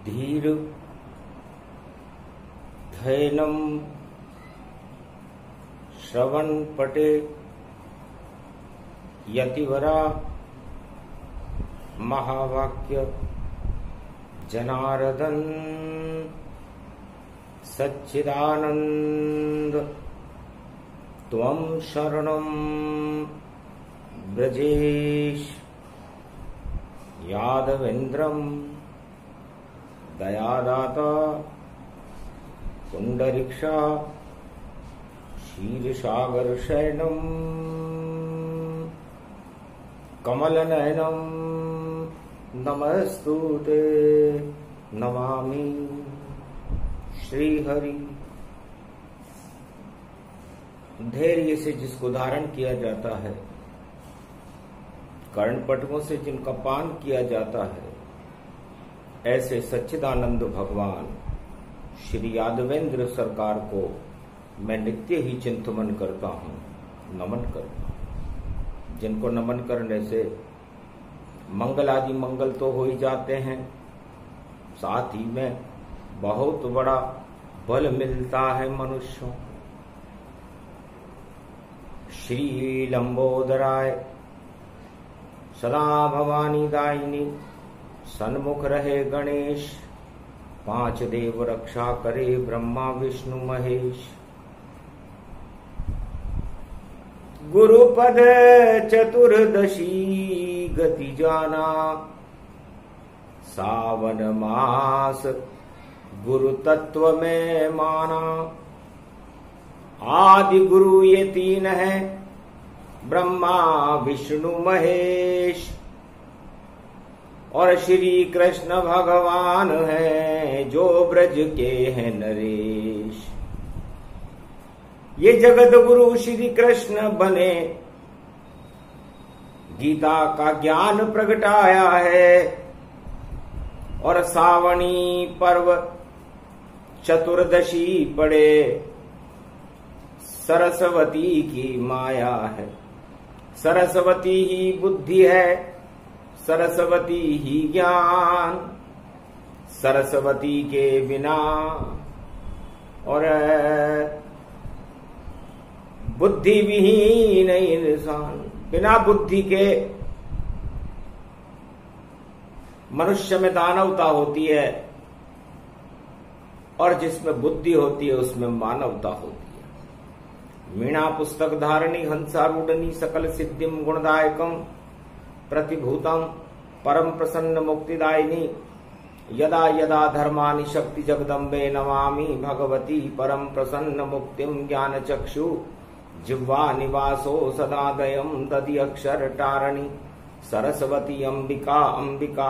धीर धैनम श्रवण पटे यतिवरा महावाक्य जनार्दन सच्चिदानंद त्वं शरणं ब्रजेश यादवेन्द्रं दयादाता पुंडरीक्षा क्षीरसागर शयनं कमलनयनं नमस्तुते नमामि श्रीहरि। धैर्य से जिसको धारण किया जाता है, कर्णपटुओं से जिनका पान किया जाता है, ऐसे सच्चिदानंद भगवान श्री यादवेंद्र सरकार को मैं नित्य ही चिंतन करता हूँ, नमन करता हूँ। जिनको नमन करने से मंगल आदि मंगल तो हो ही जाते हैं, साथ ही में बहुत बड़ा बल मिलता है मनुष्यों। श्री लंबोदराय सदा भवानी दायिनी, सन्मुख रहे गणेश, पांच देव रक्षा करे ब्रह्मा विष्णु महेश। गुरुपद चतुर्दशी गति जाना, सावन मास गुरु तत्व में माना। आदि गुरु ये तीन है, ब्रह्मा विष्णु महेश, और श्री कृष्ण भगवान है जो ब्रज के हैं नरेश। ये जगत गुरु श्री कृष्ण बने, गीता का ज्ञान प्रगटाया है, और सावणी पर्व चतुर्दशी पड़े, सरस्वती की माया है। सरस्वती ही बुद्धि है, सरस्वती ही ज्ञान, सरस्वती के बिना और बुद्धि विहीन इंसान। बिना बुद्धि के मनुष्य में दानवता होती है, और जिसमें बुद्धि होती है उसमें मानवता होती है। मीणा पुस्तक धारणी हंसारूढ़नी सकल सिद्धिम गुणदायकम प्रतिभूतम परम प्रसन्न मुक्तिदायिनी। यदा यदा धर्मानि शक्ति जगदम्बे नमामि भगवती परम प्रसन्न मुक्तिम ज्ञान चक्षु जिह्वा निवासो सदादयम तदि अक्षर टारणी। सरस्वती अंबिका अंबिका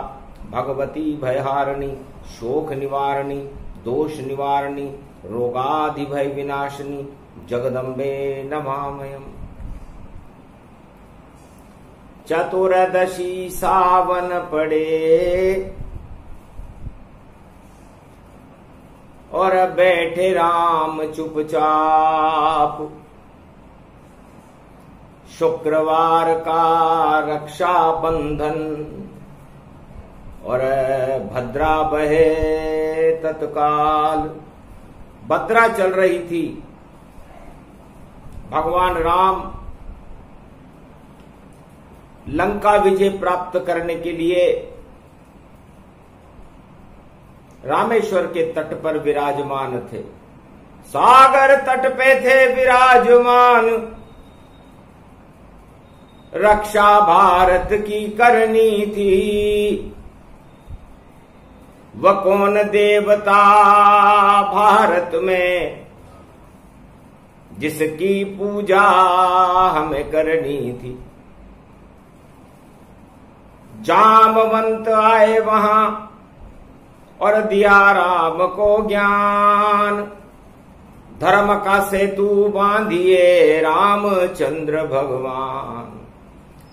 भगवती भयहारिणी, शोक निवारणी दोष निवारणी रोगाधि भय विनाशिनी जगदम्बे नमामयम्। चतुर्दशी सावन पड़े और बैठे राम चुपचाप। शुक्रवार का रक्षा बंधन और भद्रा बहे तत्काल। भद्रा चल रही थी। भगवान राम लंका विजय प्राप्त करने के लिए रामेश्वर के तट पर विराजमान थे। सागर तट पे थे विराजमान। रक्षा भारत की करनी थी। वह कौन देवता भारत में जिसकी पूजा हमें करनी थी। जामवंत आए वहां और दिया राम को ज्ञान। धर्म का सेतु बांधिए रामचंद्र भगवान।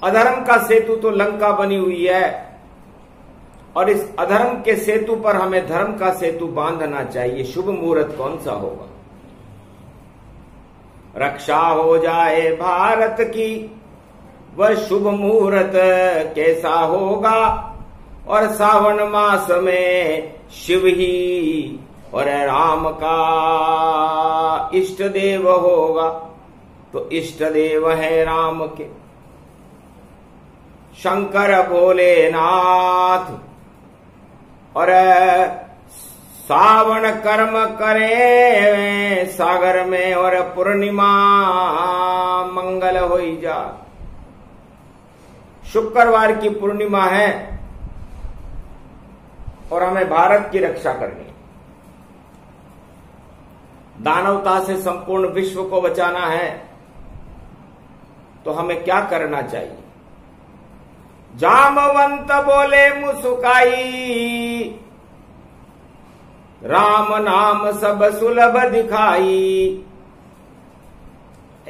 अधर्म का सेतु तो लंका बनी हुई है, और इस अधर्म के सेतु पर हमें धर्म का सेतु बांधना चाहिए। शुभ मुहूर्त कौन सा होगा? रक्षा हो जाए भारत की, वह शुभ मुहूर्त कैसा होगा? और सावन मास में शिव ही और राम का इष्ट देव होगा। तो इष्ट देव है राम के शंकर भोलेनाथ। और सावन कर्म करे सागर में और पूर्णिमा मंगल होई जा। शुक्रवार की पूर्णिमा है और हमें भारत की रक्षा करनी है। दानवता से संपूर्ण विश्व को बचाना है तो हमें क्या करना चाहिए? जामवंत बोले मुस्काई, राम नाम सब सुलभ दिखाई।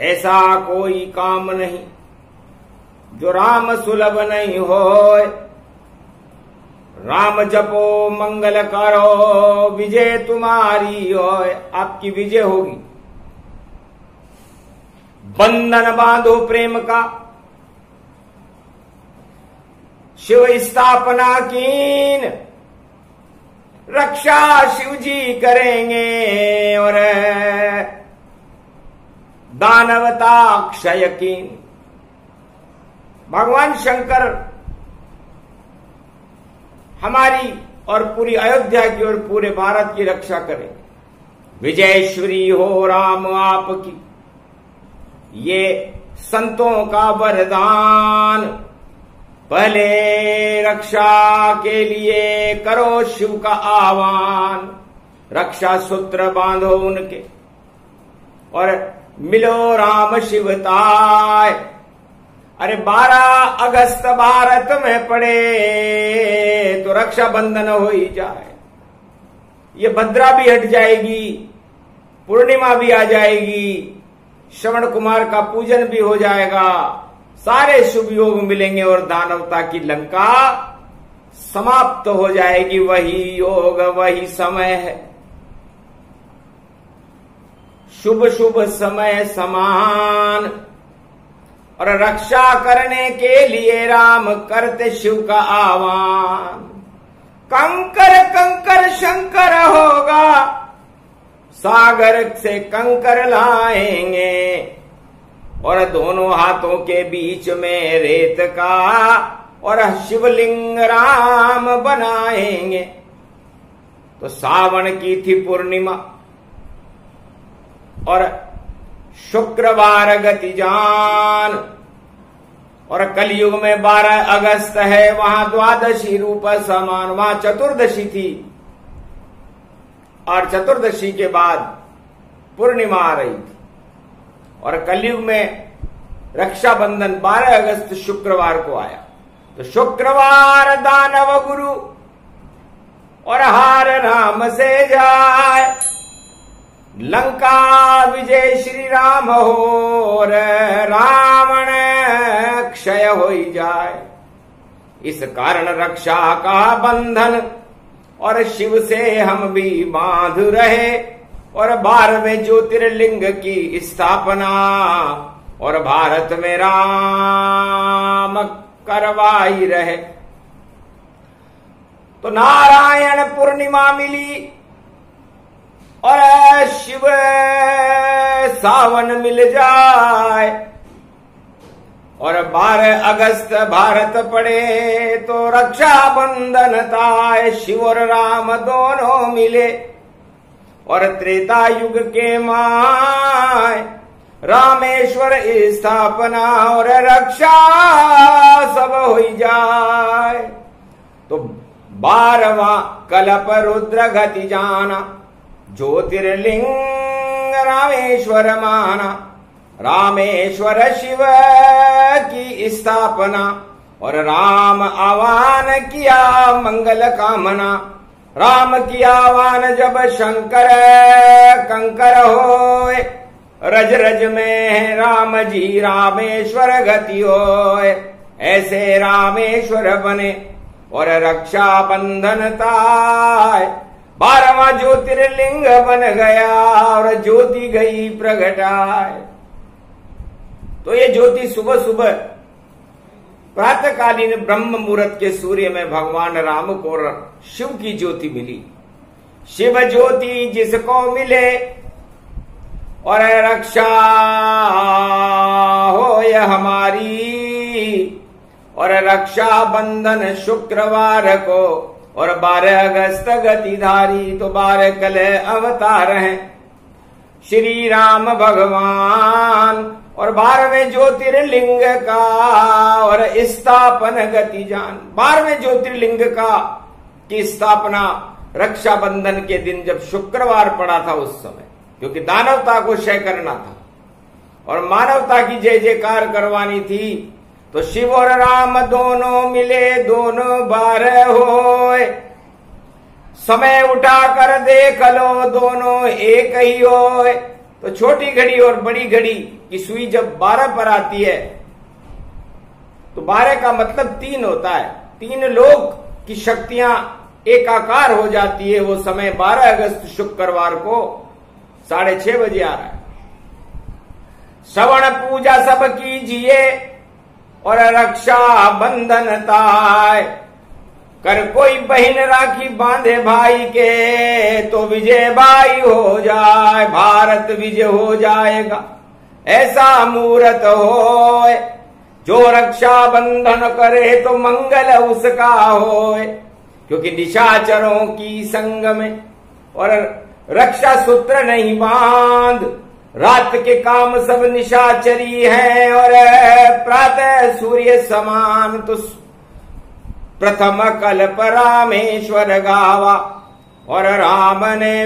ऐसा कोई काम नहीं जो राम सुलभ नहीं होए। राम जपो मंगल करो विजय तुम्हारी होए। आपकी विजय होगी। बंधन बांधो प्रेम का, शिव स्थापना कीन, रक्षा शिव जी करेंगे और दानवता क्षय कीन। भगवान शंकर हमारी और पूरी अयोध्या की और पूरे भारत की रक्षा करें। विजयश्री हो राम आपकी, ये संतों का वरदान। पहले रक्षा के लिए करो शिव का आह्वान। रक्षा सूत्र बांधो उनके और मिलो राम शिवताय। अरे 12 अगस्त भारत में पड़े तो रक्षा बंधन हो ही जाए। ये भद्रा भी हट जाएगी, पूर्णिमा भी आ जाएगी, श्रवण कुमार का पूजन भी हो जाएगा, सारे शुभ योग मिलेंगे और दानवता की लंका समाप्त हो जाएगी। वही योग वही समय है, शुभ शुभ समय समान। और रक्षा करने के लिए राम करते शिव का आह्वान। कंकर कंकर शंकर होगा, सागर से कंकर लाएंगे और दोनों हाथों के बीच में रेत का और शिवलिंग राम बनाएंगे। तो सावन की थी पूर्णिमा और शुक्रवार गति जान। और कलयुग में 12 अगस्त है, वहां द्वादशी रूप समान, वहां चतुर्दशी थी और चतुर्दशी के बाद पूर्णिमा आ रही थी। और कलयुग में रक्षाबंधन 12 अगस्त शुक्रवार को आया। तो शुक्रवार दानव गुरु और हार राम से जाए। लंका विजय श्री राम हो, रावण क्षय हो जाए। इस कारण रक्षा का बंधन और शिव से हम भी बांध रहे और 12वें ज्योतिर्लिंग की स्थापना और भारत में राम करवाई रहे। तो नारायण पूर्णिमा मिली और शिव सावन मिल जाए और 12 अगस्त भारत पड़े तो रक्षा बंधन था। शिव और राम दोनों मिले और त्रेता युग के माय रामेश्वर स्थापना और रक्षा सब हो जाए। तो 12वां कलप रुद्र गति जाना, ज्योतिर्लिंग रामेश्वर माना। रामेश्वर शिव की स्थापना और राम आह्वान किया मंगल कामना। राम की आह्वान जब शंकर कंकर होए, रज रज में राम जी रामेश्वर गति होए। ऐसे रामेश्वर बने और रक्षा बंधन ताय। 12वां ज्योतिर्लिंग बन गया और ज्योति गई प्रगटाए। तो ये ज्योति सुबह सुबह प्रातःकालीन ब्रह्म मुहूर्त के सूर्य में भगवान राम को शिव की ज्योति मिली। शिव ज्योति जिसको मिले और रक्षा हो ये हमारी, और रक्षा बंधन शुक्रवार को और 12 अगस्त गतिधारी। तो 12 कल अवतार हैं श्री राम भगवान, और 12वें ज्योतिर्लिंग का और स्थापन गति जान। 12वें ज्योतिर्लिंग का की स्थापना रक्षाबंधन के दिन जब शुक्रवार पड़ा था उस समय, क्योंकि दानवता को क्षय करना था और मानवता की जय जयकार करवानी थी। तो शिव और राम दोनों मिले, दोनों 12 होए। समय उठा कर देख लो दोनों एक ही होए। तो छोटी घड़ी और बड़ी घड़ी की सुई जब 12 पर आती है तो 12 का मतलब 3 होता है। 3 लोक की शक्तियां एकाकार हो जाती है। वो समय 12 अगस्त शुक्रवार को 6:30 बजे आ रहा है। श्रवण पूजा सब कीजिए और रक्षा बंधन ताय। कर कोई बहन राखी बांधे भाई के, तो विजय भाई हो जाए, भारत विजय हो जाएगा। ऐसा मुहूर्त होए, जो रक्षा बंधन करे तो मंगल उसका होए। क्योंकि निशाचरों की संग में और रक्षा सूत्र नहीं बांध, रात के काम सब निशाचरी हैं और प्रातः सूर्य समान। तो प्रथम कल्प रामेश्वर गावा, और राम ने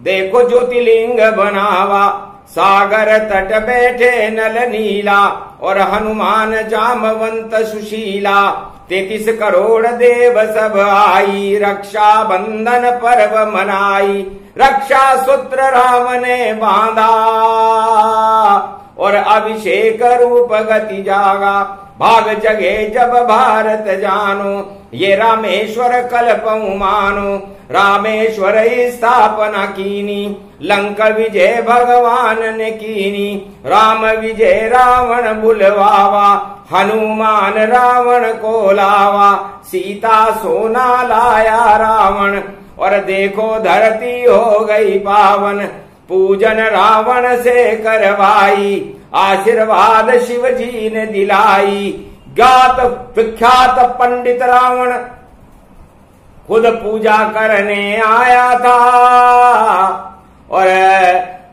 देखो ज्योतिर्लिंग बनावा। सागर तट बैठे नल नीला, और हनुमान जामवंत सुशीला। 33 करोड़ देव सब आई, रक्षा बंधन पर्व मनाई। रक्षा सूत्र राम ने बांधा, और अभिषेक रूप गति जागा। भाग जगे जब भारत जानो, ये रामेश्वर कल्पऊ मानो। रामेश्वर स्थापना कीनी, लंक विजय भगवान ने कीनी। राम विजय रावण बुलवावा, हनुमान रावण को लावा। सीता सोना लाया रावण, और देखो धरती हो गई पावन। पूजन रावण से करवाई, आशीर्वाद शिव जी ने दिलाई। ज्ञात विख्यात पंडित रावण खुद पूजा करने आया था, और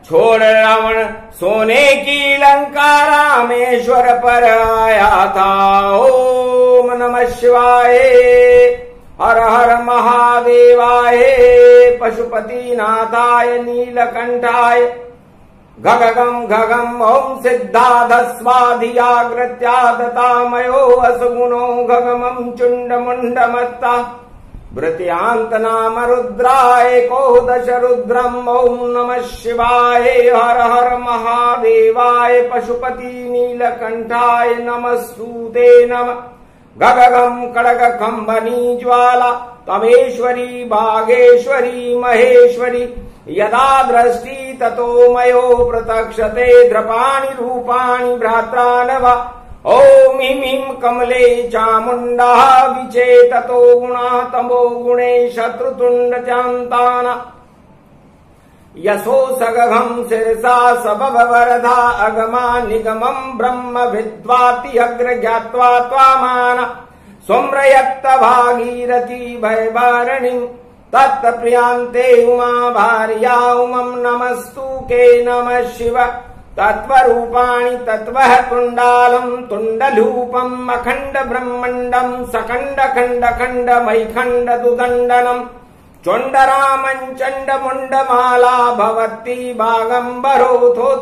छोड़ रावण सोने की लंका रामेश्वर पर आया था। ओम नमः शिवाय, हर हर महादेवाय, पशुपति नाथाय नीलकंठाय। गगगम गगम ओम सिद्धाधस्वाधियाग्रत्यादतामयो असगुणो गगमं चुंडमुंडमत्ता। वृत्यांत नाम रुद्राय कोदश रुद्रम। ओम नमः शिवाय, हर हर महादेवाय, पशुपति नीलकंठाय नमस्तुते नमः। गगगम कड़ग खंबनी ज्वाला, तमेश्वरी बागेश्वरी महेश्वरी। यदा दृष्टि ततो मयो प्रतक्षते, द्रपाणि रूपाणि भ्रात्रानवा। ओम ह्रीं ह्रीं कमले चामुंडा, विचेततो गुणा तमो गुणे शत्रुतुंड चांताना। यशो सगघं शिरसा सबभ वरदा, अगमा निगमं ब्रह्म विद्वाति अग्र ज्ञात्वा त्वामान। सोम्रयत्त भागीरथी भयभारणिं, तत्प्रियांते उमा भार्या उमं नमस्तुके नमः शिव। तत्वरूपाणि तत्वः कुण्डालं तुण्डलूपम् अखण्ड ब्रह्मण्डं सकण्ड खण्ड खण्ड मैखण्ड दुदण्डनम्। चण्डरामं चण्डमुण्डमाला भवती बागम्बरो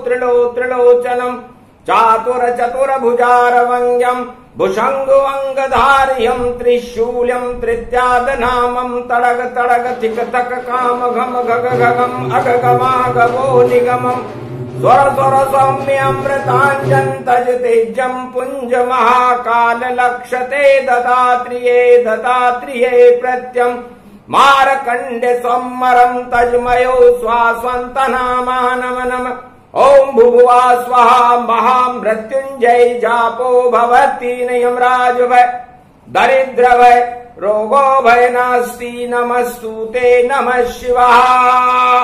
त्रिलोचनम्। चातुर चतुर भुजारवंग्यम् भुषंगो अंगधार्यम् त्रिशूल्यम् तृत्याद नामम्। तड़ग तड़ग थिक तक काम घम घग घगम् अगगमागवो निगमम्। स्वर स्वर सौम्यमृताञ्जन् तज तेजम् पुञ्ज महाकाल लक्षते दत्तात्रेये प्रत्यम्। मारकण्डे सोमरम् तजमयो स्वास्वन्तनामा नम नम। ओम भुभुवा स्वाहा महामृत्युंजय जापो भवती यमराज भय दरिद्र भय रोगो भय नास्ति नमस्तुते नमः शिवाय।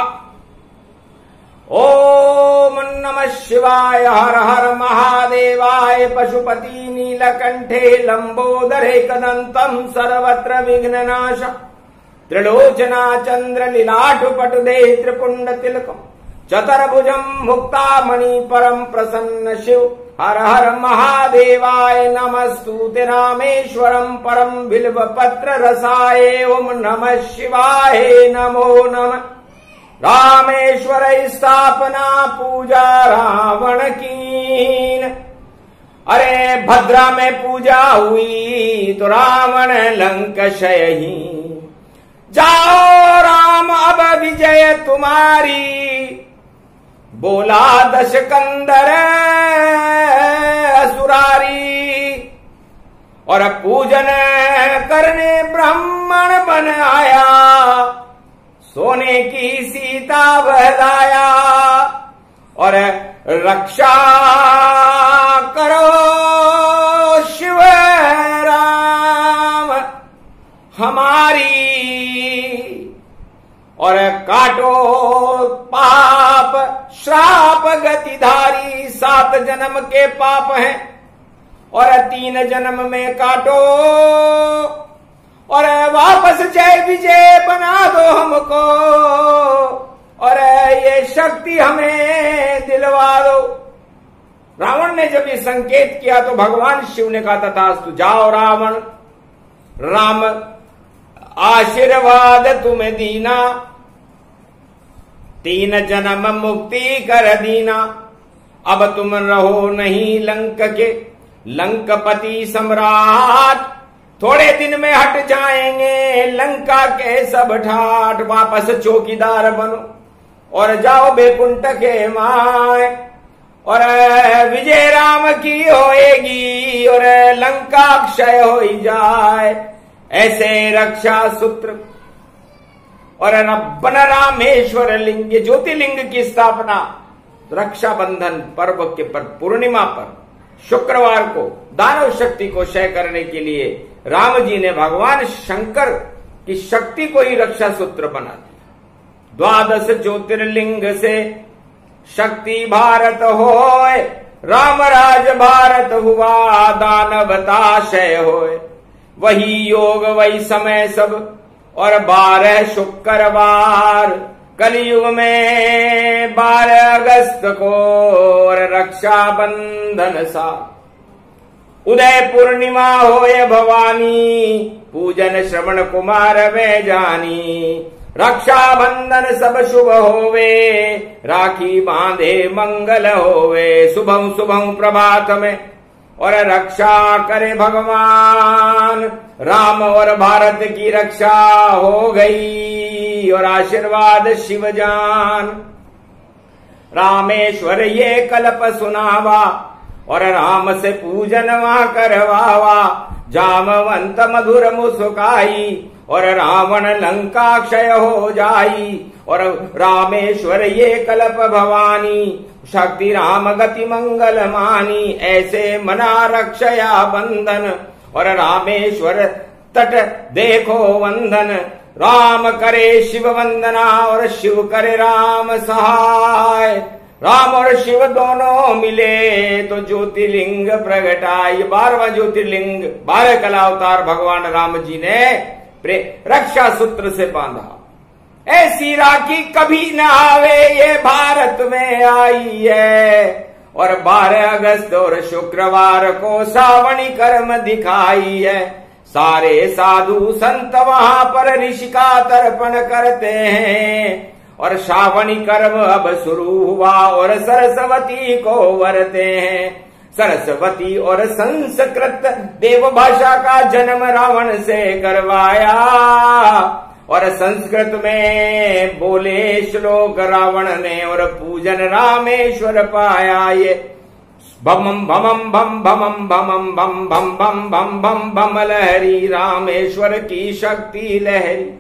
ओम नमः शिवाय। हर हर महादेवाय। पशुपति नीलकंठे लंबोदरे कदंतम सर्वत्र विघ्ननाश त्रिलोचना चंद्र लीलाटुपटुदे त्रिपुंड तिलकम चतुर्भुजम मुक्तामणि परम प्रसन्न शिव। हर हर महादेवाय। नमस्तुते रामेश्वरम परम बिल्व पत्र रसाय। ओम नमः शिवाय। नमो नमः। रामेश्वर स्थापना पूजा रावण कीन। अरे भद्रा में पूजा हुई तो रावण लंकशयहीन। जाओ राम अब विजय तुम्हारी, बोला दशकंदर असुरारी। और पूजन करने ब्राह्मण बन आया, सोने की सीता बहलाया। और रक्षा करो शिव राम हमारी, और काटो पाप श्राप गतिधारी। 7 जन्म के पाप हैं और 3 जन्म में काटो, और वापस जय विजय बना दो हमको, और ये शक्ति हमें दिलवा दो। रावण ने जब ये संकेत किया तो भगवान शिव ने कहा तथास्तु। जाओ रावण, राम आशीर्वाद तुम्हें दीना, 3 जन्म मुक्ति कर दीना। अब तुम रहो नहीं लंक के लंकपति सम्राट, थोड़े दिन में हट जाएंगे लंका के सब ठाट। वापस चौकीदार बनो और जाओ बैकुंठ के माए, और विजय राम की होएगी और लंका क्षय हो जाए। ऐसे रक्षा सूत्र और बन रामेश्वर लिंग, ज्योतिर्लिंग की स्थापना रक्षाबंधन पर्व के पर पूर्णिमा पर शुक्रवार को दानव शक्ति को क्षय करने के लिए राम जी ने भगवान शंकर की शक्ति को ही रक्षा सूत्र बना दिया। 12 ज्योतिर्लिंग से शक्ति भारत होए, राम राज भारत हुआ दानवता क्षय होए। वही योग वही समय सब और 12 शुक्रवार कलयुग में 12 अगस्त को और रक्षा बंधन सा। उदय पूर्णिमा होए भवानी, पूजन श्रवण कुमार वे जानी। रक्षा बंधन सब शुभ होवे, राखी बांधे मंगल होवे। शुभम शुभम प्रभात में और रक्षा करे भगवान राम, और भारत की रक्षा हो गई और आशीर्वाद शिव जान। रामेश्वर ये कल्प सुनावा और राम से पूजन वहां करवावा। जामवंत मधुर मुस्काई और रावण लंका क्षय हो जाई। और रामेश्वर ये कल्प भवानी, शक्ति राम गति मंगल मानी। ऐसे मना रक्षया बंधन और रामेश्वर तट देखो वंदन। राम करे शिव वंदना और शिव करे राम सहाय। राम और शिव दोनों मिले तो ज्योतिर्लिंग प्रगटाई। 12वां ज्योतिर्लिंग 12 कला अवतार भगवान राम जी ने रक्षा सूत्र से बांधा। ऐसी राखी कभी न आवे ये भारत में आई है। और 12 अगस्त और शुक्रवार को सावणी कर्म दिखाई है। सारे साधु संत वहां पर ऋषि का तर्पण करते हैं। और श्रावणी कर्म अब शुरू हुआ और सरस्वती को वरते हैं। सरस्वती और संस्कृत देव भाषा का जन्म रावण से करवाया। और संस्कृत में बोले श्लोक रावण ने और पूजन रामेश्वर पाया। ये भमम भमम भम भमम भमम भम भम भम भम भम भम लहरी, रामेश्वर की शक्ति लहरी।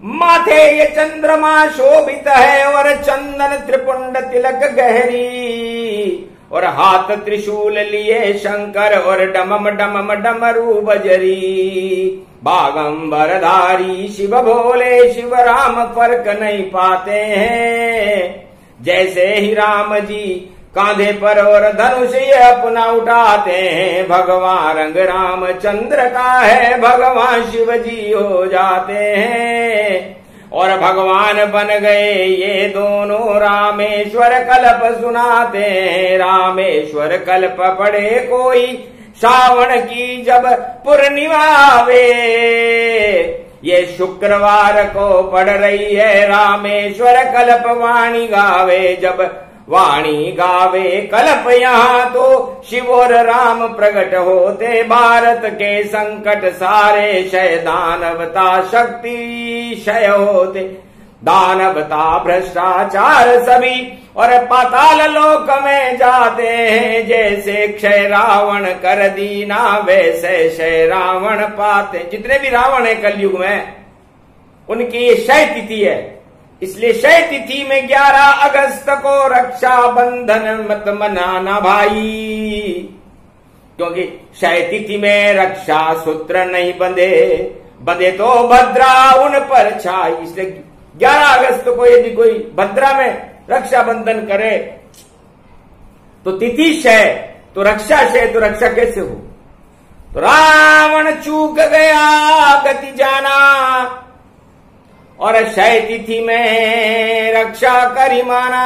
माथे ये चंद्रमा शोभित है और चंदन त्रिपुंड तिलक गहरी, और हाथ त्रिशूल लिए शंकर और डमम डमम डमरू बजरी। बागंबरधारी शिव भोले शिव राम फर्क नहीं पाते हैं, जैसे ही राम जी कांधे पर और धनुष ये अपना उठाते हैं। भगवान रंग रामचंद्र का है, भगवान शिव जी हो जाते हैं, और भगवान बन गए ये दोनों। रामेश्वर कल्प सुनाते हैं, रामेश्वर कल्प पड़े कोई श्रावण की जब पूर्णिमा आवे। ये शुक्रवार को पड़ रही है रामेश्वर कल्प वाणी गावे, जब वाणी गावे कल्प यहाँ तो शिव और राम प्रकट होते। भारत के संकट सारे क्षय, दानवता शक्ति क्षय होते। दानवता भ्रष्टाचार सभी और पाताल लोक में जाते हैं। जैसे क्षय रावण कर दीना, वैसे क्षय रावण पाते। जितने भी रावण है कलयुग में उनकी ये क्षय तिथि है, इसलिए क्षय तिथि में 11 अगस्त को रक्षा बंधन मत मनाना भाई, क्योंकि क्षय तिथि में रक्षा सूत्र नहीं बंधे तो भद्रा उन पर छाई। इसलिए 11 अगस्त को यदि कोई भद्रा में रक्षा बंधन करे तो तिथि क्षय, तो रक्षा क्षय, तो रक्षा कैसे हो। तो रावण चूक गया गति जाना, और क्षय तिथि में रक्षा करी माना।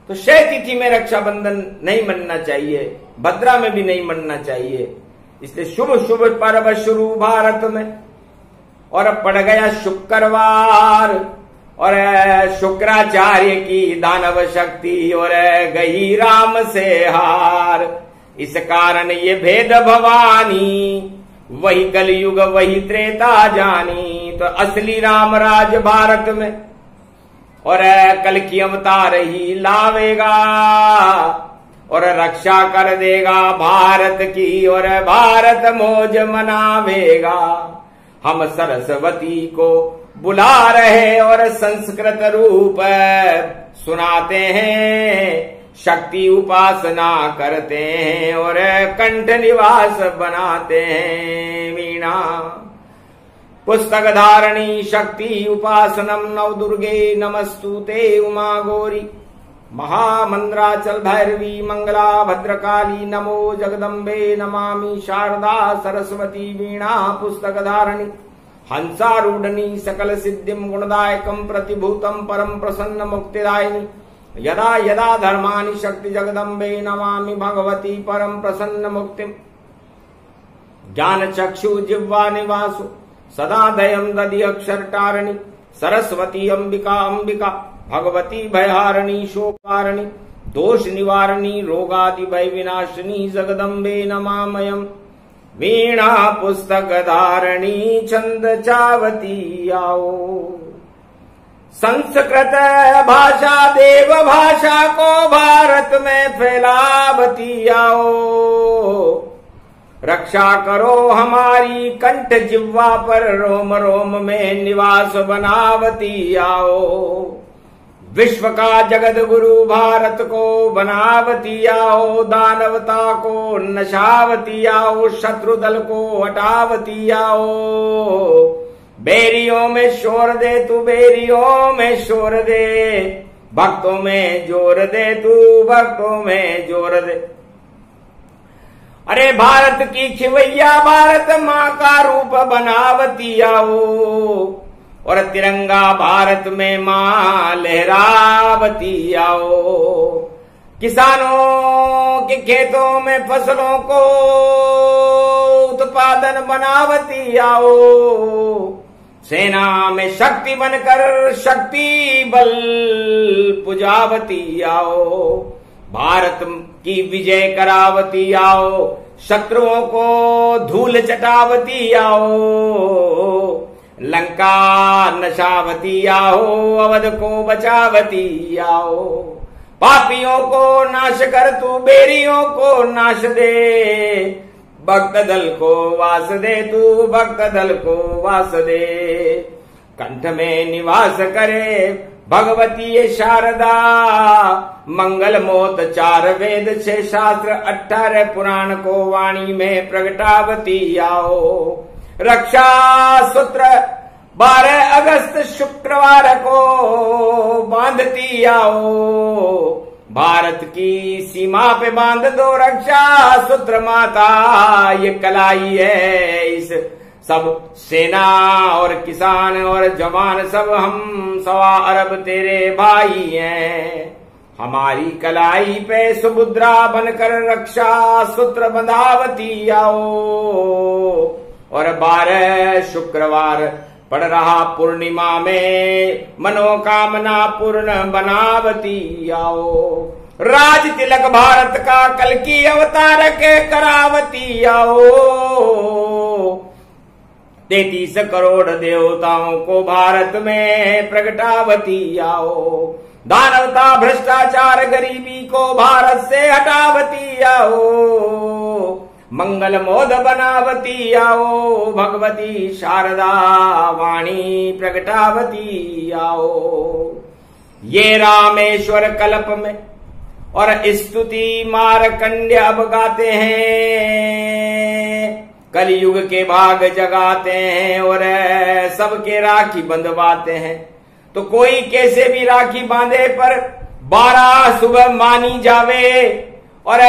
तो क्षय तिथि में रक्षा बंधन नहीं मनना चाहिए, भद्रा में भी नहीं मनना चाहिए। इसलिए शुभ शुभ पर्व शुरू भारत में, और पड़ गया शुक्रवार, और शुक्राचार्य की दानव शक्ति और गई राम से हार। इस कारण ये भेद भवानी, वही कलयुग वही त्रेता जानी। तो असली राम राज भारत में, और कल की अवतार ही लावेगा, और रक्षा कर देगा भारत की, और भारत मौज मनावेगा। हम सरस्वती को बुला रहे और संस्कृत रूप सुनाते हैं, शक्ति उपासना करते हैं और कंठ निवास बनाते हैं। वीणा पुस्तक धारणी शक्ति उपासनम नव दुर्गे नमस्तुते उमा गौरी। महामंद्राचल भैरवी मंगला भद्रकाली नमो जगदम्बे नमामि शारदा सरस्वती वीणा पुस्तक धारणी हंसारूढ़नी सकल सिद्धिम गुणदायकम प्रतिभूतम परम प्रसन्न मुक्तिदायिनी। यदा यदा धर्मानि शक्ति जगदम्बे नमामि भगवती परम प्रसन्न मुक्तिम। ज्ञान चक्षु जिह्वा निवासु सदा दयम दधि अक्षर टारणी सरस्वती अंबिका अंबिका भगवती भयहारिणी शोकारिणी दोष निवारणी रोगादि भय विनाशिनी जगदम्बे नमामयम्। वीणा पुस्तक धारणी छंद चावती आओ। संस्कृत भाषा देव भाषा को भारत में फैलावती आओ। रक्षा करो हमारी कंठ जिह्वा पर रोम रोम में निवास बनावती आओ। विश्व का जगत गुरु भारत को बनावती आओ। दानवता को नशावती आओ। शत्रु दल को हटावती आओ। बेरियों में शोर दे तू बेरियों में शोर दे। भक्तों में जोर दे तू भक्तों में जोर दे। अरे भारत की खिवैया भारत माँ का रूप बनावती आओ। और तिरंगा भारत में माँ लहरावती आओ। किसानों के खेतों में फसलों को उत्पादन बनावती आओ। सेना में शक्ति बनकर शक्ति बल पुजावती आओ। भारत की विजय करावती आओ। शत्रुओं को धूल चटावती आओ। लंका नशावती आओ। अवध को बचावती आओ। पापियों को नाश कर तू बेरियों को नाश दे। भक्त दल को वास दे तू भक्त दल को वास दे। कंठ में निवास करे भगवती ये शारदा। मंगल मोत 4 वेद 6 शास्त्र 18 पुराण को वाणी में प्रगटावती आओ। रक्षा सूत्र 12 अगस्त शुक्रवार को बांधती आओ। भारत की सीमा पे बांध दो रक्षा सूत्र माता, ये कलाई है इस सब सेना और किसान और जवान सब हम 1.25 अरब तेरे भाई हैं। हमारी कलाई पे सुभद्रा बनकर रक्षा सूत्र बंधावती आओ। और 12 शुक्रवार पड़ रहा पूर्णिमा में मनोकामना पूर्ण बनावती आओ। राज तिलक भारत का कल की अवतार के करावती आओ। 33 करोड़ देवताओं को भारत में प्रगटावती आओ। दानवता भ्रष्टाचार गरीबी को भारत से हटावती आओ। मंगल मोद बनावती आओ। भगवती शारदा वाणी प्रगटावती आओ। ये रामेश्वर कल्प में और स्तुति मारकंड्य अब गाते हैं। कलयुग के भाग जगाते हैं और सबके राखी बंधवाते हैं। तो कोई कैसे भी राखी बांधे पर 12 सुबह मानी जावे। और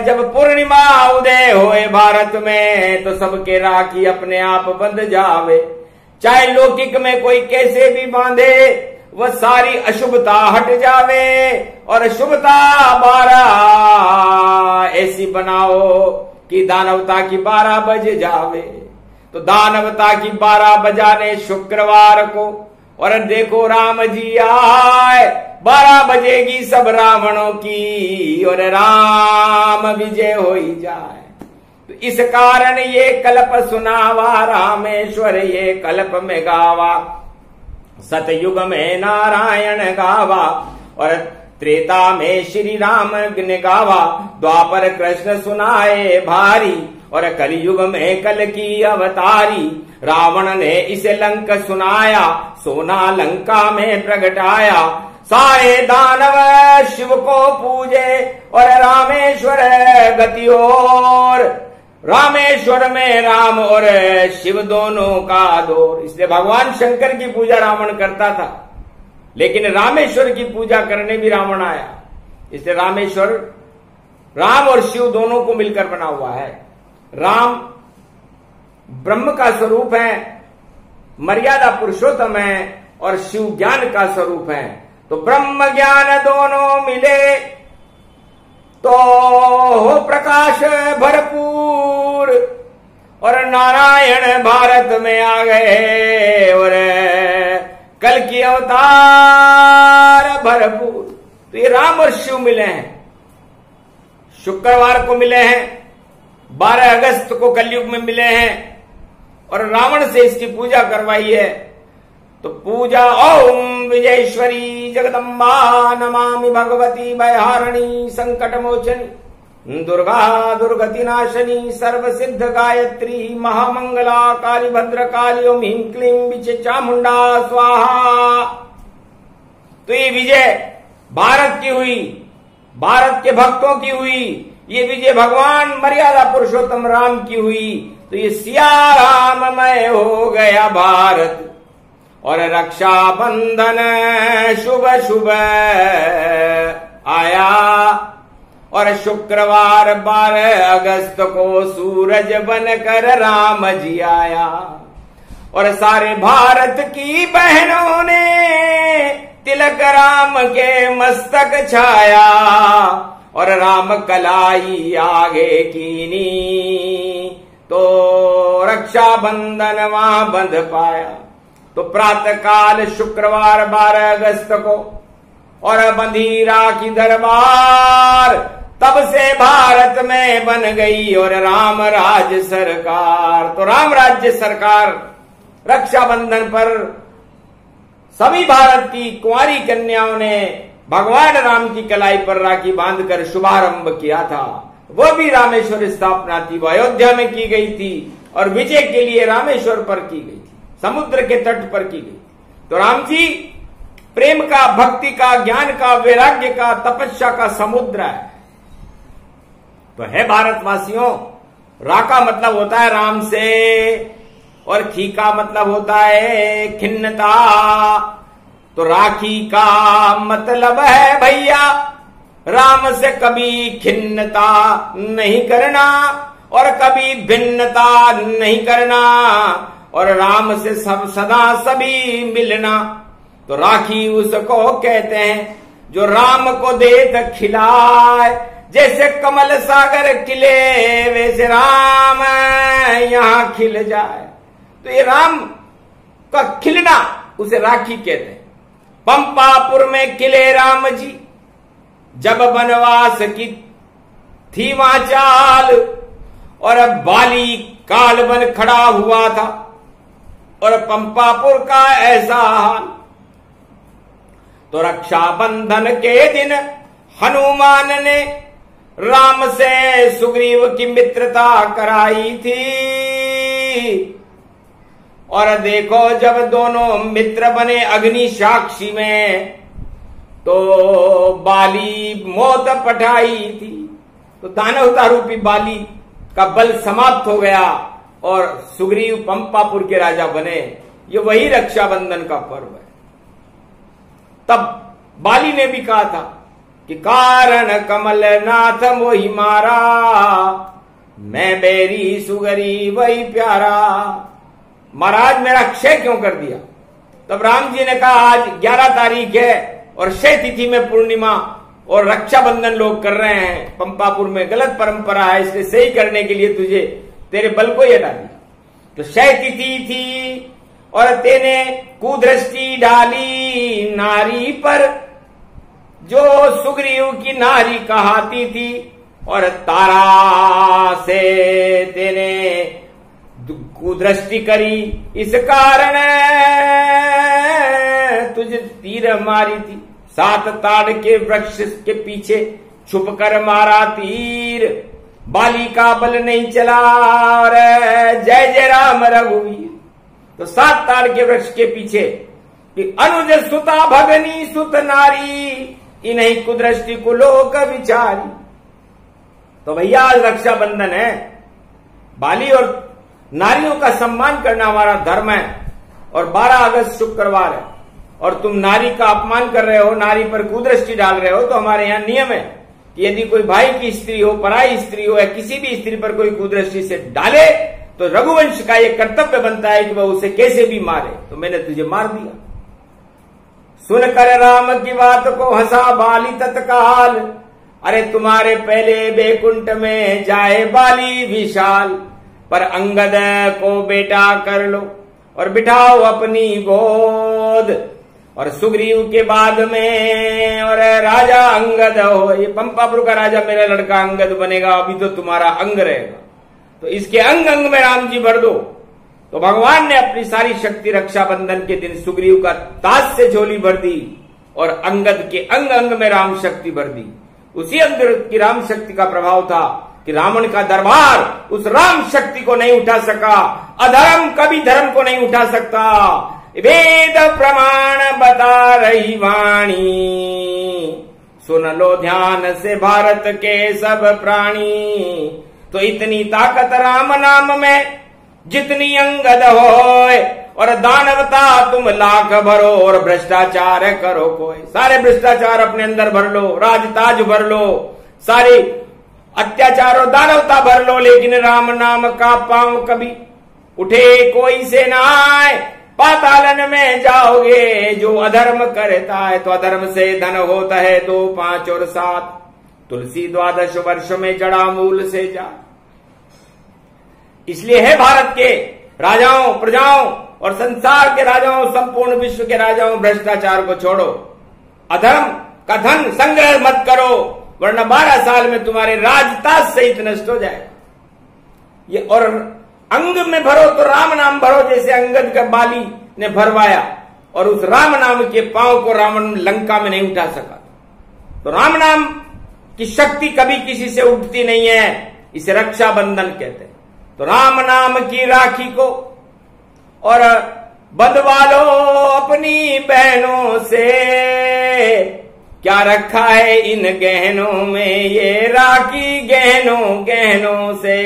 जब पूर्णिमा उदय होए भारत में तो सबके राखी अपने आप बंध जावे। चाहे लौकिक में कोई कैसे भी बांधे वह सारी अशुभता हट जावे। और शुभता 12 ऐसी बनाओ कि दानवता की 12 बज जावे। तो दानवता की 12 बजाने शुक्रवार को। और देखो राम जी आए 12 बजेगी सब रावणों की और राम विजय हो ही जाए। तो इस कारण ये कल्प सुनावा रामेश्वर ये कल्प में गावा। सतयुग में नारायण गावा और त्रेता में श्री राम ने गावा। द्वापर कृष्ण सुनाए भारी और कलयुग में कल की अवतारी। रावण ने इसे लंक सुनाया सोना लंका में प्रगटाया। सारे दानव शिव को पूजे और रामेश्वर गति और रामेश्वर में राम और शिव दोनों का दौर। इसलिए भगवान शंकर की पूजा रावण करता था लेकिन रामेश्वर की पूजा करने भी रावण आया। इसलिए रामेश्वर राम और शिव दोनों को मिलकर बना हुआ है। राम ब्रह्म का स्वरूप है, मर्यादा पुरुषोत्तम है और शिव ज्ञान का स्वरूप है। तो ब्रह्म ज्ञान दोनों मिले तो हो प्रकाश भरपूर। और नारायण भारत में आ गए और कल की अवतार भरपूर। तो ये राम और शिव मिले हैं, शुक्रवार को मिले हैं, 12 अगस्त को कलयुग में मिले हैं और रावण से इसकी पूजा करवाई है। तो पूजा ओम विजयेश्वरी जगदम्बा नमामि भगवती भयहारिणी संकट मोचनी दुर्गा दुर्गति नाशनी सर्व सिद्ध गायत्री महामंगला काली भद्र काली ओम ह्रीं क्लीं विचे चामुंडा स्वाहा। तो ये विजय भारत की हुई, भारत के भक्तों की हुई। ये विजय भगवान मर्यादा पुरुषोत्तम राम की हुई। तो ये सिया राममय हो गया भारत। और रक्षा बंधन शुभ शुभ आया और शुक्रवार 12 अगस्त को सूरज बनकर राम जी आया। और सारे भारत की बहनों ने तिलक राम के मस्तक छाया और राम कलाई आगे कीनी तो रक्षा बंधन वहां बंध पाया। तो प्रातः काल शुक्रवार 12 अगस्त को और बंधी राखी दरबार तब से भारत में बन गई और राम राज्य सरकार। तो राम राज्य सरकार रक्षाबंधन पर सभी भारत की कुंवारी कन्याओं ने भगवान राम की कलाई पर राखी बांधकर शुभारंभ किया था। वो भी रामेश्वर स्थापना थी, वो अयोध्या में की गई थी और विजय के लिए रामेश्वर पर की गई थी, समुद्र के तट पर की गई थी। तो राम जी प्रेम का, भक्ति का, ज्ञान का, वैराग्य का, तपस्या का समुद्र है। तो है भारतवासियों, रा का मतलब होता है राम से, और खी का मतलब होता है खिन्नता। तो राखी का मतलब है भैया राम से कभी खिन्नता नहीं करना और कभी भिन्नता नहीं करना, और राम से सब सदा सभी मिलना। तो राखी उसको कहते हैं जो राम को देत खिलाए, जैसे कमल सागर खिले वैसे राम यहां खिल जाए। तो ये राम का खिलना उसे राखी कहते हैं। पंपापुर में खिले राम जी जब वनवास की थी वहां चाल, और अब बाली काल बन खड़ा हुआ था और पंपापुर का ऐसा हाल। तो रक्षाबंधन के दिन हनुमान ने राम से सुग्रीव की मित्रता कराई थी, और देखो जब दोनों मित्र बने अग्नि साक्षी में, तो बाली मौत पठाई थी। तो दानवता रूपी बाली का बल समाप्त हो गया और सुग्रीव पंपापुर के राजा बने। ये वही रक्षाबंधन का पर्व है। तब बाली ने भी कहा था कि कारण कमल नाथ मोहि मारा, मैं बेरी सुगरी वही प्यारा। महाराज मेरा क्षय क्यों कर दिया? तब राम जी ने कहा आज 11 तारीख है और क्षय तिथि में पूर्णिमा और रक्षाबंधन लोग कर रहे हैं पंपापुर में, गलत परंपरा है, इसलिए सही करने के लिए तुझे तेरे बल को ही हटा दिया। तो क्षय तिथि थी और तेने कुदृष्टि डाली नारी पर, जो सुग्रीव की नारी कहाती थी, और तारा से तेने कुदृष्टि करी, इस कारण तुझे तीर मारी थी। 7 ताड़ के वृक्ष के पीछे छुप कर मारा तीर, बाली का बल नहीं चला और जय जय राम रघुवीर। तो 7 ताड़ के वृक्ष के पीछे कि अनुज सुता भगनी सुत नारी, इन्हीं कुदृष्टि को लोक विचारी। तो भैया आज रक्षाबंधन है, बाली और नारियों का सम्मान करना हमारा धर्म है, और 12 अगस्त शुक्रवार है और तुम नारी का अपमान कर रहे हो, नारी पर कुदृष्टि डाल रहे हो। तो हमारे यहाँ नियम है कि यदि कोई भाई की स्त्री हो, पराई स्त्री हो, या किसी भी स्त्री पर कोई कुदृष्टि से डाले तो रघुवंश का यह कर्तव्य बनता है कि वह उसे कैसे भी मारे। तो मैंने तुझे मार दिया। सुनकर राम की बात को हंसा बाली तत्काल, अरे तुम्हारे पहले बैकुंठ में जाए बाली विशाल, पर अंगद को बेटा कर लो और बिठाओ अपनी गोद, और सुग्रीव के बाद में और राजा अंगद हो। ये पंपापुर का राजा मेरा लड़का अंगद बनेगा, अभी तो तुम्हारा अंग रहेगा, तो इसके अंग अंग में राम जी भर दो। तो भगवान ने अपनी सारी शक्ति रक्षाबंधन के दिन सुग्रीव का ताज से झोली भर दी और अंगद के अंग अंग में राम शक्ति भर दी। उसी अंदर की राम शक्ति का प्रभाव था कि रावण का दरबार उस राम शक्ति को नहीं उठा सका। अधर्म कभी धर्म को नहीं उठा सकता। वेद प्रमाण बता रही वाणी, सुन लो ध्यान से भारत के सब प्राणी। तो इतनी ताकत राम नाम में जितनी अंगद होए, और दानवता तुम लाख भरो और भ्रष्टाचार करो कोई। सारे भ्रष्टाचार अपने अंदर भर लो, राजताज भर लो, सारे अत्याचार और दानवता भर लो, लेकिन राम नाम का पांव कभी उठे कोई से ना आए। पातालन में जाओगे जो अधर्म करता है, तो अधर्म से धन होता है 2, 5 और 7। तुलसी 12 वर्ष में जड़ा मूल से जा। इसलिए है भारत के राजाओं, प्रजाओं और संसार के राजाओं, संपूर्ण विश्व के राजाओं, भ्रष्टाचार को छोड़ो, अधर्म का धन संग्रह मत करो, वरना 12 साल में तुम्हारे राजताज सहित नष्ट हो जाए। ये और अंग में भरो तो राम नाम भरो, जैसे अंगद का बाली ने भरवाया, और उस राम नाम के पांव को रावण लंका में नहीं उठा सका। तो राम नाम की शक्ति कभी किसी से उठती नहीं है, इसे रक्षाबंधन कहते हैं। तो राम नाम की राखी को और बंधवा लो अपनी बहनों से, क्या रखा है इन गहनों में, ये राखी गहनों गहनों से।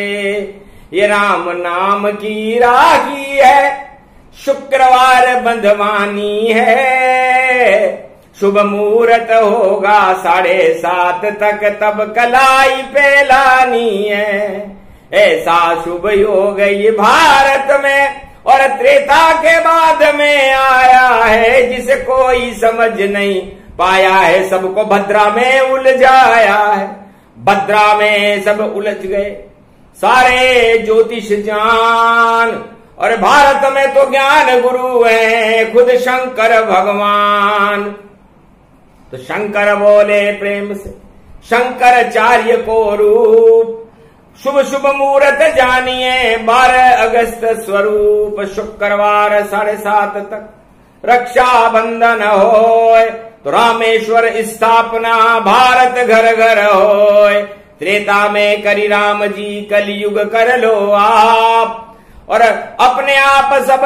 ये राम नाम की राखी है, शुक्रवार बंधवानी है। शुभ मुहूर्त होगा 7:30 तक, तब कलाई पे लानी है। ऐसा शुभ योग ये भारत में और त्रेता के बाद में आया है, जिसे कोई समझ नहीं पाया है, सबको भद्रा में उलझाया है। भद्रा में सब उलझ गए सारे ज्योतिष जान, और भारत में तो ज्ञान गुरु है खुद शंकर भगवान। तो शंकर बोले प्रेम से, शंकराचार्य को रूप, शुभ शुभ मुहूर्त जानिए 12 अगस्त स्वरूप। शुक्रवार 7:30 तक रक्षा बंधन होए, तो रामेश्वर स्थापना भारत घर घर होए। त्रेता में करी राम जी, कलयुग कर लो आप, और अपने आप सब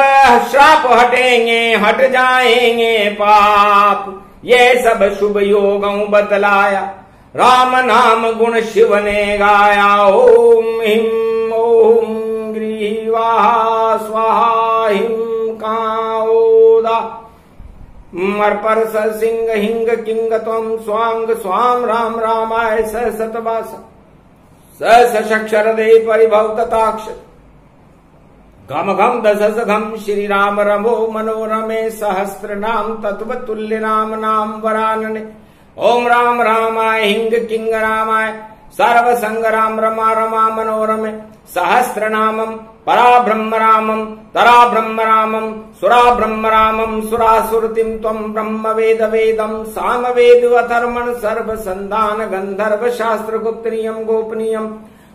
श्राप हटेंगे, हट जाएंगे पाप। ये सब शुभ योगों बतलाया, राम नाम गुण शिव ने गाया। ओम हिम ओम ग्रीवाहा स्वाहा हिम काओदा मरपर सिंह हिंग किंग त्वं स्वांग स्वाम राम रामाय स सतवास सक्षर दे परिभव तथाक्ष घम घम दशस घम श्री राम रमो मनोरमे सहस्त्र नाम तत्व तुल्य राम नाम वरानने। ओम राम रामाय हिंग किंग रामाय सर्व संग राम रमा रमा मनोरमे सहस्त्र नामम परा ब्रह्म रामम तरा ब्रह्म रामम सुरा ब्रह्म रामम सुरासुरतिम त्वं ब्रह्म वेद वेदम साम वेद अथर्मण सर्व संधान गंधर्व शास्त्र गुप्तनियम गोपनीयम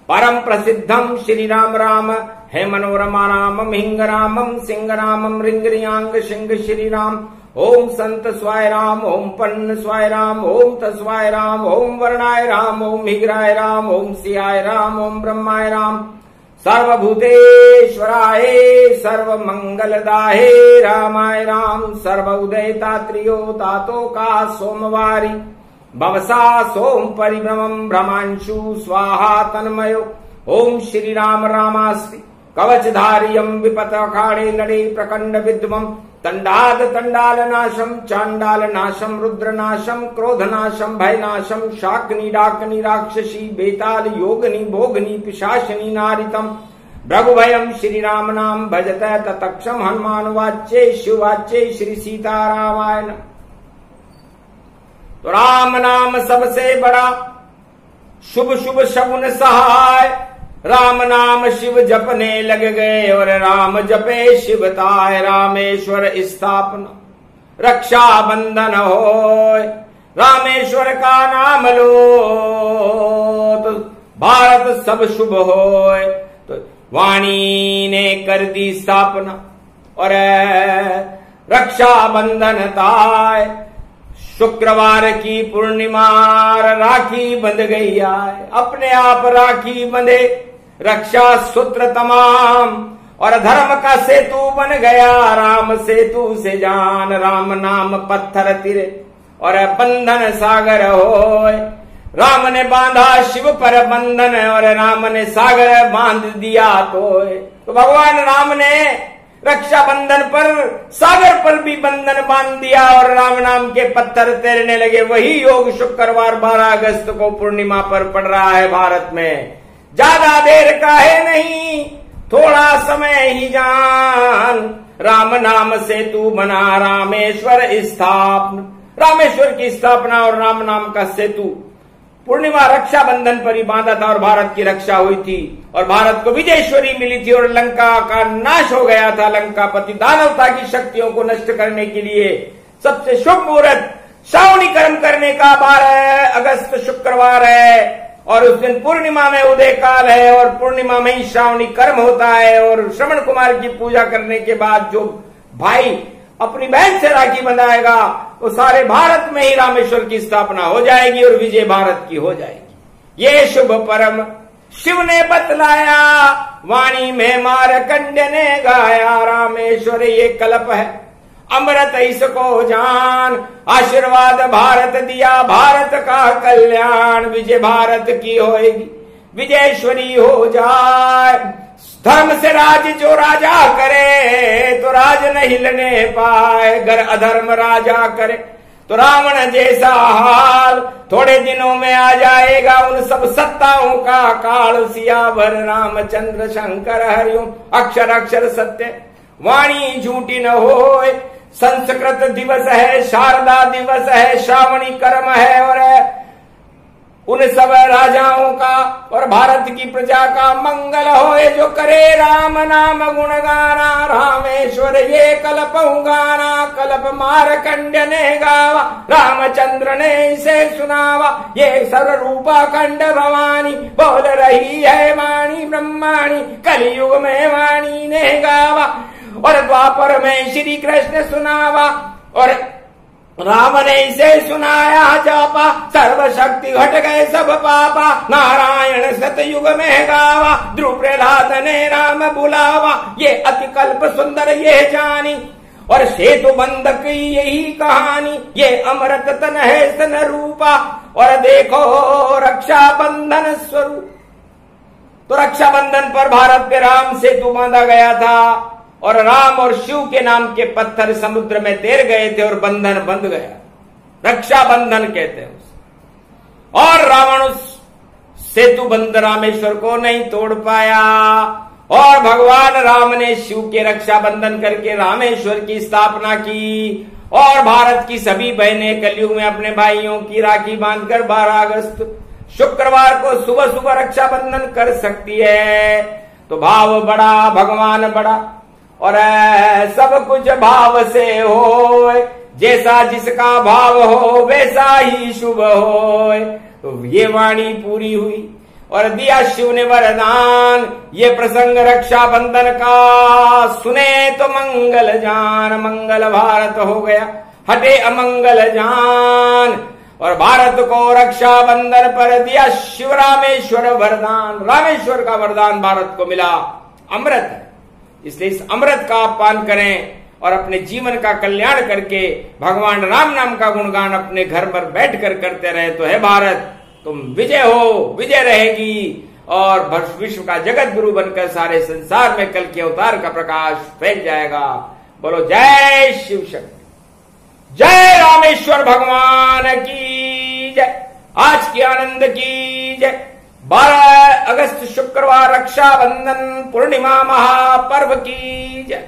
परम प्रसिद्धम श्री राम राम है मनोरमा रामम हिंग रामम सिंह रामम रिंगरियांग सिंह श्री राम। ओम संत स्वाय राम ओम पन्न स्वाय राम ओम तस्वाय राम ओम वर्णाय राम ओम हिग्राय राम ओम सियाय राम ओम ब्रह्माय राम सर्वभूतेश्वराय सर्व मंगलदाहे रामाय राम। सर्व उदयता त्रियो तातो का सोमवारी भवसा सोम परिभ्रमम भ्रमांशु स्वाहा तन्मयो। ओम श्री राम रामास्ति कवचधारियम विपत अखाड़े नड़े प्रकंड विद्वम तंडाद तंडाल नाशम चांडाल नाशम रुद्र नाशम क्रोध नाशम भय नाशम शाकनी डाकनी राक्षसी बेताल योगनी भोगनी पिशाचनी नारितम भृगुभयम श्री राम नाम भजत ततक्षम हनुमान वाच्ये शिववाच्ये श्री सीतारामाय नमः। तो राम नाम सबसे बड़ा शुभ शुभ शगुन सहाय, राम नाम शिव जपने लग गए और राम जपे शिवताय। रामेश्वर स्थापना रक्षा बंधन होय, रामेश्वर का नाम लो तो भारत सब शुभ होय। तो वाणी ने कर दी स्थापना और रक्षा बंधन ताय। शुक्रवार की पूर्णिमा राखी बंध गई आए, अपने आप राखी बंधे रक्षा सूत्र तमाम और धर्म का सेतु बन गया। राम सेतु से जान राम नाम पत्थर तिरे और बंधन सागर होए। राम ने बांधा शिव पर बंधन और राम ने सागर बांध दिया तो भगवान राम ने रक्षा बंधन पर सागर पर भी बंधन बांध दिया और राम नाम के पत्थर तैरने लगे। वही योग शुक्रवार 12 अगस्त को पूर्णिमा पर पड़ रहा है भारत में। ज्यादा देर का है नहीं, थोड़ा समय ही जान। राम नाम सेतु बना रामेश्वर स्थापना, रामेश्वर की स्थापना और राम नाम का सेतु पूर्णिमा रक्षा बंधन पर ही बांधा था और भारत की रक्षा हुई थी और भारत को विजयेश्वरी मिली थी और लंका का नाश हो गया था। लंकापति दानवता की शक्तियों को नष्ट करने के लिए सबसे शुभ मुहूर्त श्रावणी कर्म करने का 12 अगस्त शुक्रवार है और उस दिन पूर्णिमा में उदय काल है और पूर्णिमा में ही श्रावणी कर्म होता है। और श्रवण कुमार की पूजा करने के बाद जो भाई अपनी बहन से राखी बंधाएगा वो सारे भारत में ही रामेश्वर की स्थापना हो जाएगी और विजय भारत की हो जाएगी। ये शुभ परम शिव ने बतलाया, वाणी में मारकंड्य ने गाया, रामेश्वर ये कल्प है अमृत इसको जान, आशीर्वाद भारत दिया भारत का कल्याण, विजय भारत की होएगी विजयेश्वरी हो जाए, धर्म से राज जो राजा करे तो राज न हिलने पाए, गर अधर्म राजा करे तो रावण जैसा हाल, थोड़े दिनों में आ जाएगा उन सब सत्ताओं का काल, सियावर रामचंद्र शंकर हरिओम, अक्षर अक्षर सत्य वाणी झूठी न होए, संस्कृत दिवस है शारदा दिवस है, श्रावणी कर्म है और उन सब राजाओं का और भारत की प्रजा का मंगल होए, जो करे राम नाम गुण गाना, रामेश्वर ये कल्प गाना, कल्प मारकंड्य ने गावा, रामचंद्र ने इसे सुनावा, ये सर्वरूपा खंड भवानी, बोल रही है वाणी ब्रह्माणी, कलयुग में वाणी ने गावा, और द्वापर में श्री कृष्ण सुनावा, और राम ने इसे सुनाया जापा, सर्वशक्ति घट गए सब पापा, नारायण सतयुग में गावा, ध्रुव प्रहलाद ने राम बुलावा, ये अति कल्प सुंदर ये जानी, और सेतु बंध की यही कहानी, ये अमृत तन है सन रूपा, और देखो रक्षा बंधन स्वरूप। तो रक्षा बंधन पर भारत पे राम सेतु बांधा गया था, और राम और शिव के नाम के पत्थर समुद्र में तैर गए थे और बंधन बंध गया, रक्षा बंधन कहते हैं उसे। और रावण उस सेतु बंध रामेश्वर को नहीं तोड़ पाया, और भगवान राम ने शिव के रक्षा बंधन करके रामेश्वर की स्थापना की, और भारत की सभी बहनें कलयुग में अपने भाइयों की राखी बांधकर 12 अगस्त शुक्रवार को सुबह सुबह रक्षा बंधन कर सकती है। तो भाव बड़ा भगवान बड़ा, और सब कुछ भाव से हो, जैसा जिसका भाव हो वैसा ही शुभ हो। तो ये वाणी पूरी हुई और दिया शिव ने वरदान, ये प्रसंग रक्षा बंधन का सुने तो मंगल जान, मंगल भारत हो गया हटे अमंगल जान। और भारत को रक्षा बंधन पर दिया शिव रामेश्वर वरदान, रामेश्वर का वरदान भारत को मिला, अमृत है, इसलिए इस अमृत का पान करें और अपने जीवन का कल्याण करके भगवान राम नाम का गुणगान अपने घर पर बैठकर करते रहे तो है भारत तुम विजय हो, विजय रहेगी और विश्व का जगत गुरु बनकर सारे संसार में कल के अवतार का प्रकाश फैल जाएगा। बोलो जय शिव शक्ति, जय रामेश्वर भगवान की जय, आज के आनंद की जय। 12 अगस्त शुक्रवार रक्षाबंधन पूर्णिमा महापर्व की जय।